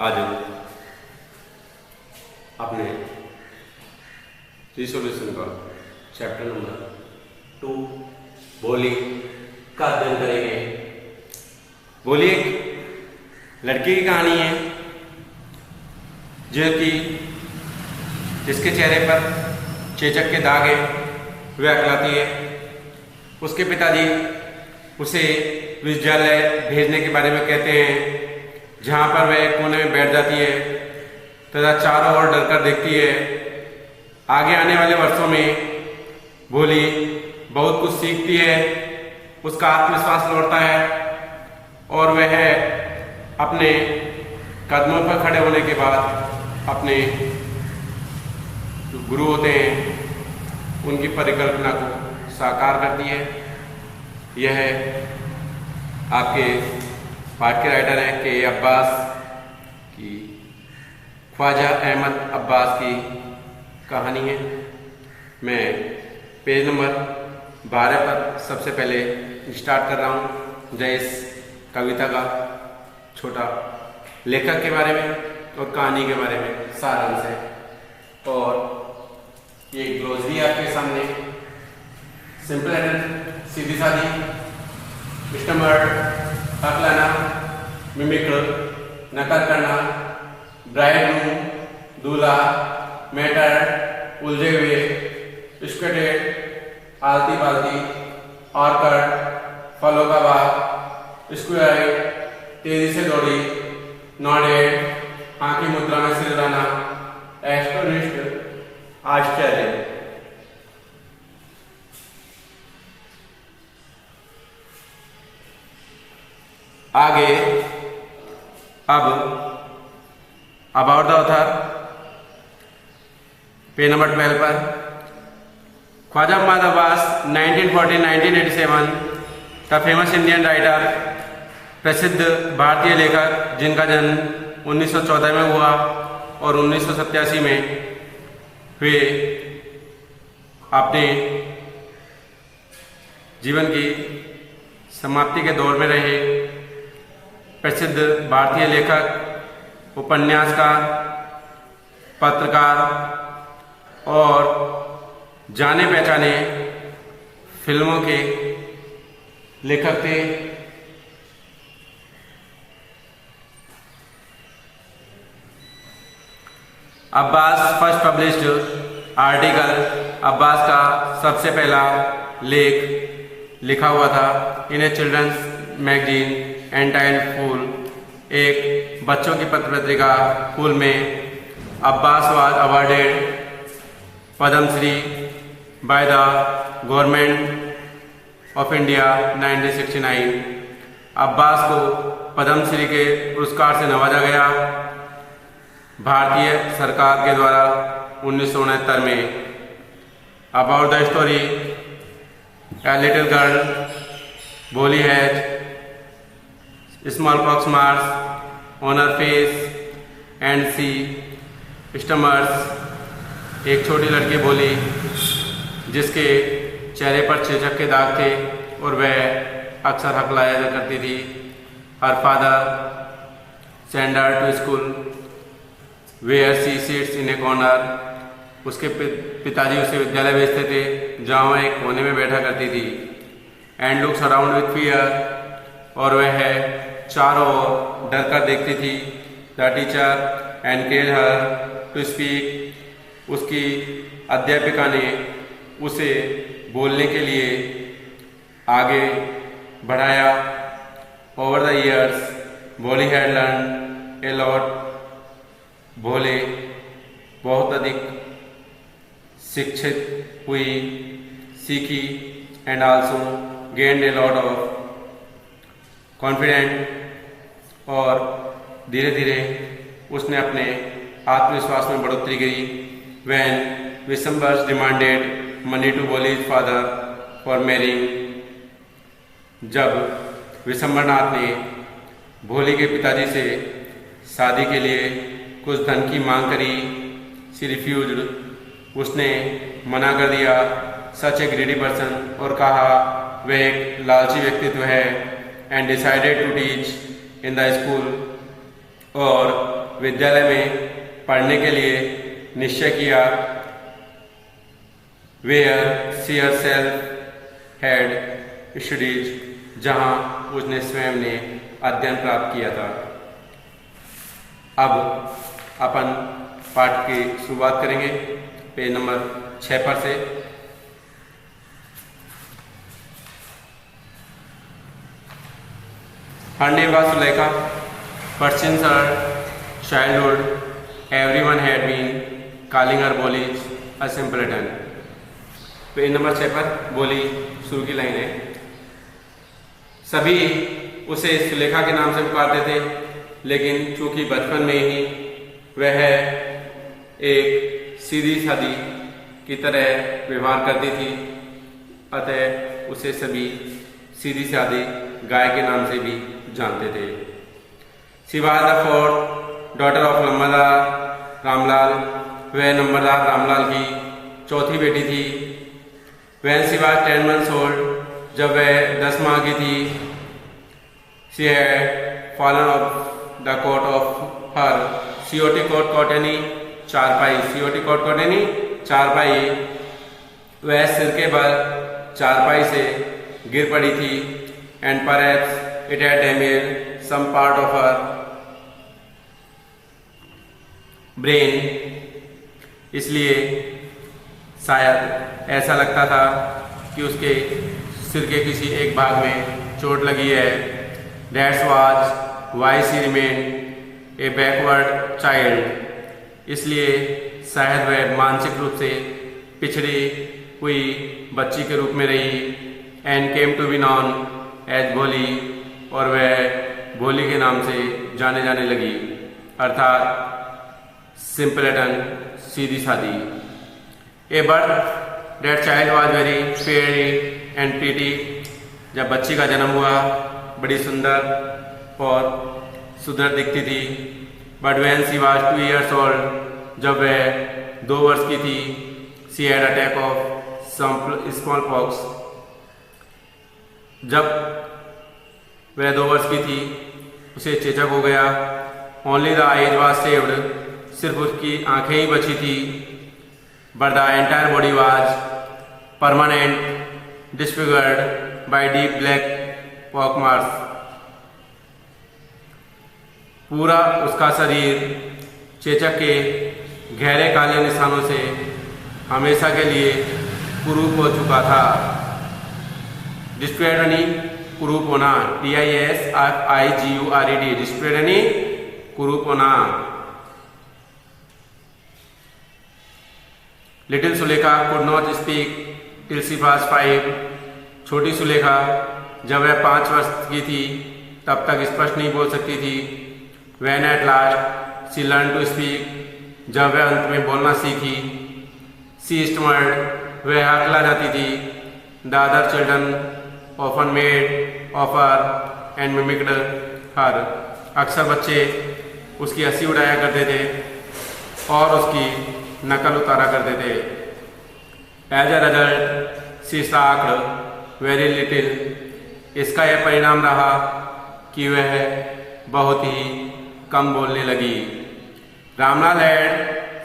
आज हम अपने रिसोल्यूशन का चैप्टर नंबर 2 बोली का अध्ययन करेंगे। बोली एक लड़की की कहानी है जो कि जिसके चेहरे पर चेचक के दाग है, वह अकलाती है। उसके पिताजी उसे विद्यालय भेजने के बारे में कहते हैं, जहाँ पर वह कोने में बैठ जाती है तथा चारों ओर डर कर देखती है। आगे आने वाले वर्षों में भोली बहुत कुछ सीखती है, उसका आत्मविश्वास लौटता है और वह अपने कदमों पर खड़े होने के बाद अपने जो गुरु होते हैं उनकी परिकल्पना को साकार करती है। यह आपके पाठ के राइटर हैं के अब्बास की, ख्वाजा अहमद अब्बास की कहानी है। मैं पेज नंबर 12 पर सबसे पहले स्टार्ट कर रहा हूँ। जय इस कविता का छोटा लेखक के बारे में और कहानी के बारे में सारांश है। और ये ग्लोसरी आपके सामने सिंपल एंड सीधी सादी स्टमर्ड, अकलाना, मिमिक्र, नकल करना, ब्राइडग्रूम, दूल्हा, मैटर, उलझे हुए, स्केटेड, आलती पालती, ऑर्कड, फलों का बाग, स्क्वायर, तेजी से दौड़ी, नॉडेड, आंखी मुद्रा में सिर हिलाना, एस्टोनिश्ड, आश्चर्य। आगे अब about the author page number 12 पर Khwaja Ahmad Abbas 1940-1987 the famous Indian writer, प्रसिद्ध भारतीय लेखक जिनका जन्म 1914 में हुआ और 1987 में वे अपने जीवन की समाप्ति के दौर में रहे। प्रसिद्ध भारतीय लेखक, उपन्यासकार, पत्रकार और जाने पहचाने फिल्मों के लेखक थे। Abbas first published article, Abbas का सबसे पहला लेख लिखा हुआ था इन ए चिल्ड्रंस मैगजीन एंटाइल्ड फूल, एक बच्चों की पत्र पत्रिका फूल में। Abbas was awarded Padma Shri by the government of India 1969। Abbas को पद्मश्री के पुरस्कार से नवाजा गया भारतीय सरकार के द्वारा 1969 में। About the story, a little girl बोली has smallpox marks on her face and she stammers। एक छोटी लड़की बोली जिसके चेहरे पर चेचक के दाग थे और वह अक्सर हकलाया करती थी। Her father sent her to school where she sits in a corner। उसके पिताजी उसे विद्यालय भेजते थे जहाँ वह एक कोने में बैठा करती थी। And looks around with fear, और वह चारों ओर डर कर देखती थी। The teacher encourage her to speak. उसकी अध्यापिका ने उसे बोलने के लिए आगे बढ़ाया। Over the years Bholi had learn a lot. Bhole बहुत अधिक शिक्षित हुई, सीखी and also gained a lot of confident, और धीरे धीरे उसने अपने आत्मविश्वास में बढ़ोतरी करी। When Vishambar's demanded money to Bholi's father for marrying. जब विशंबरनाथ ने भोली के पिताजी से शादी के लिए कुछ धन की मांग करी, शी रिफ्यूज्ड, उसने मना कर दिया। सच ए ग्रीडी पर्सन, और कहा वह एक लालची व्यक्तित्व है। And decided to teach in the school, और विद्यालय में पढ़ने के लिए निश्चय किया। Where she herself had studies, जहाँ उसने स्वयं ने अध्ययन प्राप्त किया था। अब अपन पाठ की शुरुआत करेंगे पेज नंबर 6 पर से। Her name was Suleika, but since her childhood, everyone had been calling her Boli a simpleton. Page number 6 पर बोली शुरू की लाइन है। सभी उसे सुलेखा के नाम से पुकारते थे, लेकिन चूंकि बचपन में ही वह एक सीधी सादी की तरह व्यवहार करती थी, अतः उसे सभी सीधी सादी गाय के नाम से भी जानते थे। She was the fourth daughter of Numberdar Ramlal, वह नंबरदार रामलाल की चौथी बेटी थी। When she was 10 months old, जब वह 10 माह की थी, she had fallen off the cot of her C O T cot कॉटनी चारपाई। सीओटी कोट कॉटनी चारपाई, वह सिर के बल चारपाई से गिर पड़ी थी। And perhaps it had damaged some part of her brain, इसलिए शायद ऐसा लगता था कि उसके सिर के किसी एक भाग में चोट लगी है। That was why she remained a backward child, इसलिए शायद वह मानसिक रूप से पिछड़ी हुई बच्ची के रूप में रही। And came to be known as Boli, और वह भोली के नाम से जाने जाने लगी, अर्थात सिंपलेटन, सीधी सादी। A but that child was very fair and pretty, जब बच्ची का जन्म हुआ बड़ी सुंदर और सुंदर दिखती थी। But when she was 2 years old, जब वह 2 वर्ष की थी, she had attack of small pox, जब वह 2 वर्ष की थी उसे चेचक हो गया। Only the eyes was saved, सिर्फ उसकी आंखें ही बची थी। But the entire body was permanent disfigured by deep black pock marks, पूरा उसका शरीर चेचक के गहरे काले निशानों से हमेशा के लिए कुरूप हो चुका था। डिस्प्लेड यानी कुरूप होना, DISFIGURED, डिस्प्लेड यानी कुरूप होना। Little Sulekha could not speak till she was 5, छोटी सुलेखा जब वह 5 वर्ष की थी तब तक स्पष्ट नहीं बोल सकती थी। When at last she learned to speak, जब वह अंत में बोलना सीखी। She stammered, वह हकला जाती थी। The other children often made of her and mimicked her, अक्सर बच्चे उसकी हंसी उड़ाया करते थे और उसकी नकल उतारा करते थे। As a result, she talked very little, इसका यह परिणाम रहा कि वह बहुत ही कम बोलने लगी। रामलाल हैड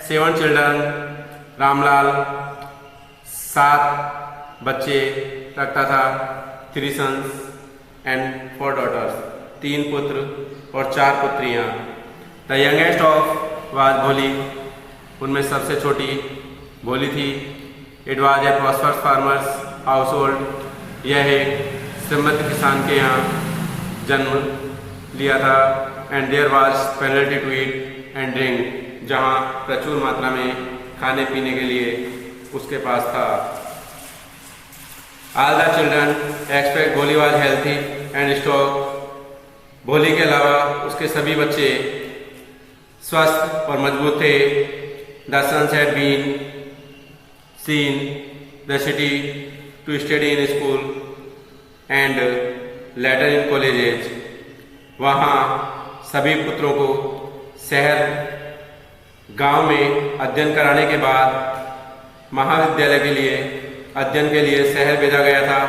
7 children, रामलाल 7 बच्चे रखता था। 3 sons and 4 daughters, 3 पुत्र और 4 पुत्रियां। The youngest of was Bholi, उनमें सबसे छोटी भोली थी। It was a prosperous farmer's household, यह एक समृद्ध किसान के यहाँ जन्म लिया था। And there was plenty to eat and drink, जहाँ प्रचुर मात्रा में खाने पीने के लिए उसके पास था। All the children expect भोली was healthy and strong, भोली के अलावा उसके सभी बच्चे स्वस्थ और मजबूत थे। The sons had been seen the city to study in school and later in colleges, वहाँ सभी पुत्रों को शहर गांव में अध्ययन कराने के बाद महाविद्यालय के लिए अध्ययन के लिए शहर भेजा गया था।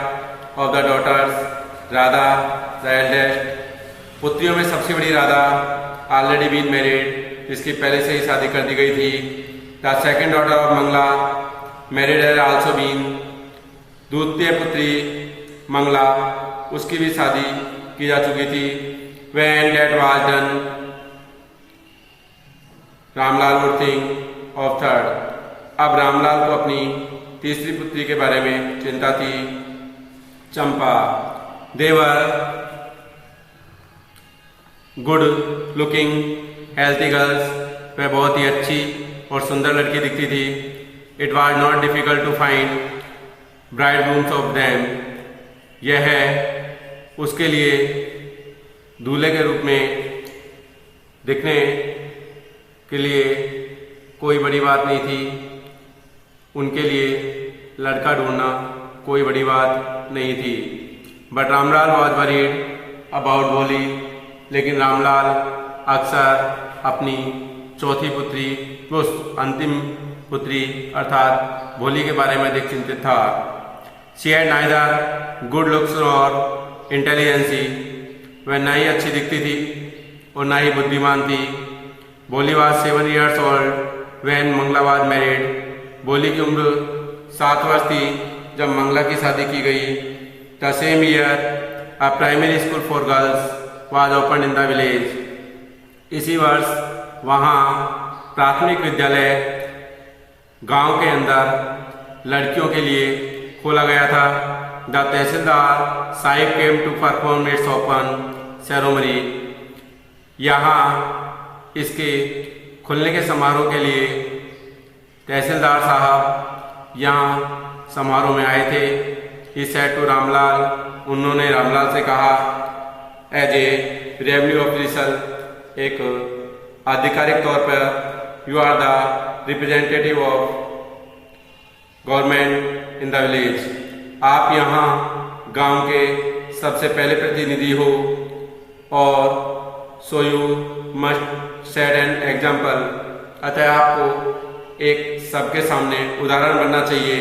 Of the daughters Radha the eldest, पुत्रियों में सबसे बड़ी राधा ऑलरेडी बीन मैरिड, जिसकी पहले से ही शादी कर दी गई थी। The second daughter of Mangala married had also been, द्वितीय पुत्री मंगला उसकी भी शादी की जा चुकी थी। When that was done Ramlal would think of third, अब रामलाल को अपनी तीसरी पुत्री के बारे में चिंता थी, Champa. They were good looking healthy girls, वह बहुत ही अच्छी और सुंदर लड़की दिखती थी। It was not difficult to find bride grooms of them, यह उसके लिए दूल्हे के रूप में दिखने के लिए कोई बड़ी बात नहीं थी। उनके लिए लड़का ढूंढना कोई बड़ी बात नहीं थी। But Ramlal was worried about भोली, लेकिन रामलाल अक्सर अपनी चौथी पुत्री, उस अंतिम पुत्री अर्थात भोली के बारे में अधिक चिंतित था। She had neither good looks और इंटेलिजेंसी, वह ना ही अच्छी दिखती थी और ना ही बुद्धिमान थी। Bholi was 7 years old when Mangala was married, Bholi की उम्र 7 वर्ष थी जब मंगला की शादी की गई। The same year a primary school for girls was open in the village, इसी वर्ष वहाँ प्राथमिक विद्यालय गांव के अंदर लड़कियों के लिए खोला गया था। The tahsildar sahib came to perform its open ceremony, यहाँ इसके खुलने के समारोह के लिए तहसीलदार साहब यहाँ समारोह में आए थे। ही सेड टू रामलाल, उन्होंने रामलाल से कहा, एज ए रेवेन्यू ऑफिसर, एक आधिकारिक तौर पर, you are the representative of government in the village, आप यहाँ गांव के सबसे पहले प्रतिनिधि हो और so you must set an example, अतः आपको एक सबके सामने उदाहरण बनना चाहिए।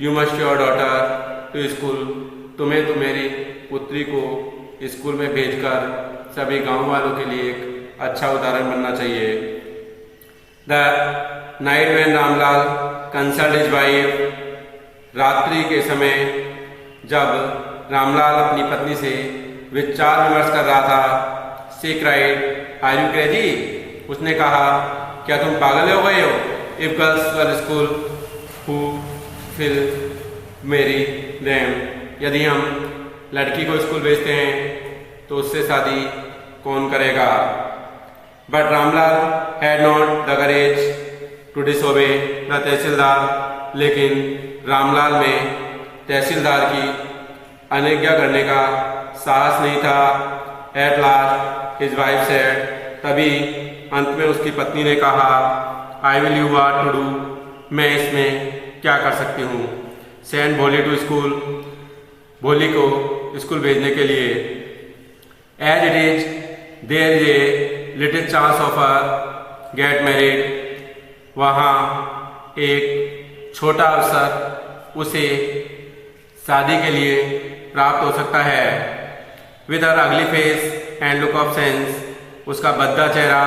You must your daughter to school, तुम्हें तुम्हारी पुत्री को स्कूल में भेजकर सभी गांव वालों के लिए एक अच्छा उदाहरण बनना चाहिए। The night when Ramlal consult his wife, रात्रि के समय जब रामलाल अपनी पत्नी से विचार विमर्श कर रहा था, she cried, are you crazy, उसने कहा, क्या तुम पागल हो गए हो? If girls were school who will marry them, यदि हम लड़की को स्कूल भेजते हैं तो उससे शादी कौन करेगा? But Ramlal had not the courage to disobey the tehsildar, लेकिन रामलाल में तहसीलदार की अनज्ञा करने का साहस नहीं था। At last his wife said, तभी अंत में उसकी पत्नी ने कहा, I will you what to do, मैं इसमें क्या कर सकती हूँ? सेंड भोली टू स्कूल, भोली को स्कूल भेजने के लिए। As it is there is a little chance of her get married, वहाँ एक छोटा अवसर उसे शादी के लिए प्राप्त हो सकता है। With her ugly face and lack of sense, उसका भद्दा चेहरा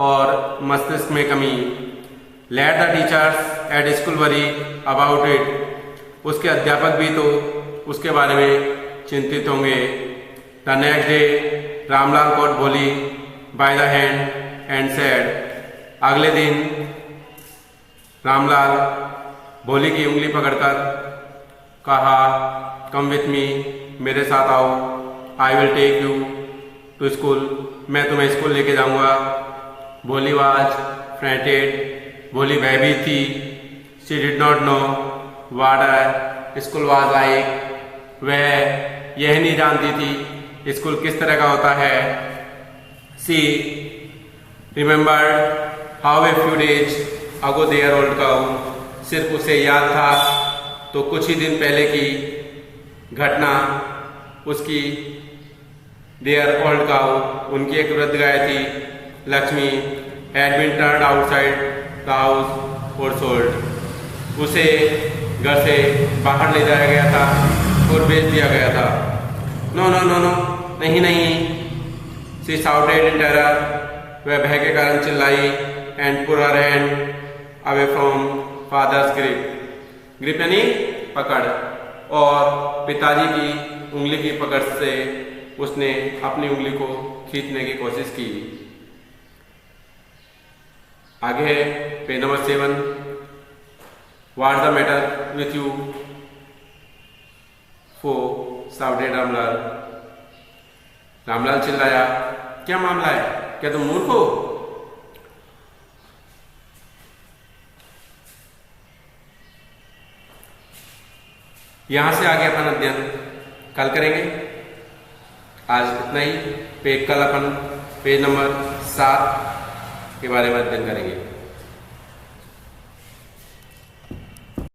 और मस्तिष्क में कमी। Let the teachers at school worry about it, उसके अध्यापक भी तो उसके बारे में चिंतित होंगे। The next day Ramlal caught Bholi by the hand and said, अगले दिन रामलाल भोली की उंगली पकड़कर कहा, कम विथ मी, मेरे साथ आओ, I will take you to school, मैं तुम्हें स्कूल लेके जाऊंगा। भोली वाज फ्रेंटेड, भोली भयभीत थी। She did not know what school was like, वह यह नहीं जानती थी स्कूल किस तरह का होता है। She remembered how a few days ago their old cow, सिर्फ उसे याद था तो कुछ ही दिन पहले की घटना उसकी देयर ओल्ड काउ, उनकी एक वृद्ध गाय थी Lakshmi, had been turned outside the house और सोल्ड, उसे घर से बाहर ले जाया गया था और बेच दिया गया था। नो नो नो नो, नहीं नहीं, शी शाउटेड इन टेरर वह भय के कारण चिल्लाई and put her hand away from father's grip. Grip यानी पकड़, और पिताजी की उंगली की पकड़ से उसने अपनी उंगली को खींचने की कोशिश की। आगे है page number 7। What's the matter with you फो साउटेड रामलाल। रामलाल चिल्लाया, क्या मामला है, क्या तुम मूर्ख हो? यहां से आगे अपन अध्ययन कल करेंगे। आज इतना ही। कल अपन पेज नंबर 7 के बारे में अध्ययन करेंगे।